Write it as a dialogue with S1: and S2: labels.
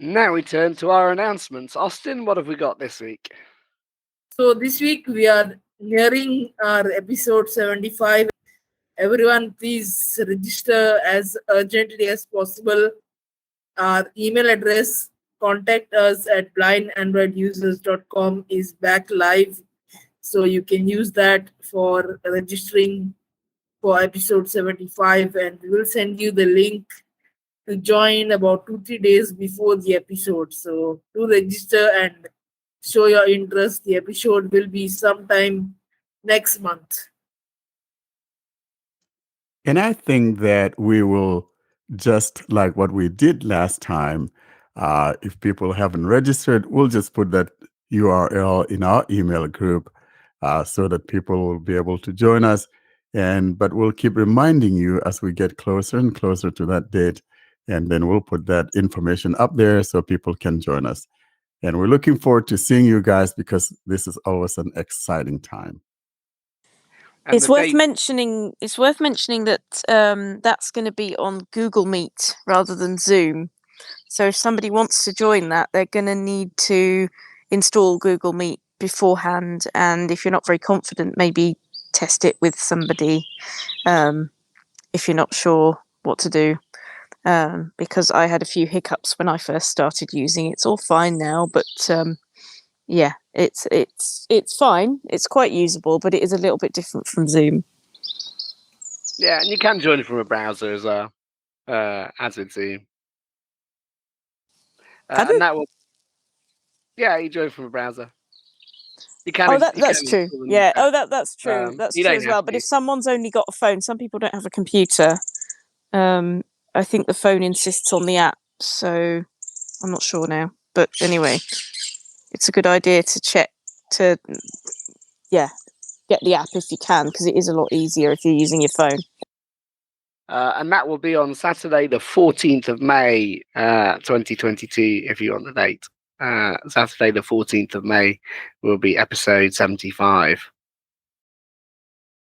S1: Now we turn to our announcements. Austin, what have we got this week?
S2: So this week we are nearing our episode 75. Everyone, please register as urgently as possible. Our email address, contact us at blindandroidusers.com, is back live. So you can use that for registering for episode 75, and we will send you the link to join about 2-3 days before the episode. So do register and show your interest. The episode will be sometime next month.
S3: And I think that we will, just like what we did last time, if people haven't registered, we'll just put that URL in our email group so that people will be able to join us. But we'll keep reminding you as we get closer and closer to that date. And then we'll put that information up there so people can join us. And we're looking forward to seeing you guys because this is always an exciting time.
S1: And
S4: It's
S1: the
S4: worth
S1: date-
S4: mentioning. It's worth mentioning that that's going to be on Google Meet rather than Zoom. So if somebody wants to join that, they're going to need to install Google Meet beforehand. And if you're not very confident, maybe test it with somebody if you're not sure what to do. Because I had a few hiccups when I first started using it. It's all fine now, but yeah, it's fine. It's quite usable, but it is a little bit different from Zoom.
S1: Yeah, and you can join it from a browser as well, as with Zoom. And that will, yeah, you join from a browser. You can.
S4: Oh, that's true. Yeah. Oh, that's true. That's
S1: you
S4: true
S1: don't
S4: as
S1: have
S4: well.
S1: to.
S4: But if someone's only got a phone, some people don't have a computer. I think the phone insists on the app, so I'm not sure now. But anyway, it's a good idea to check to, get the app if you can, because it is a lot easier if you're using your phone.
S1: And that will be on Saturday, the 14th of May, 2022, if you want the date. Saturday, the 14th of May, will be episode 75.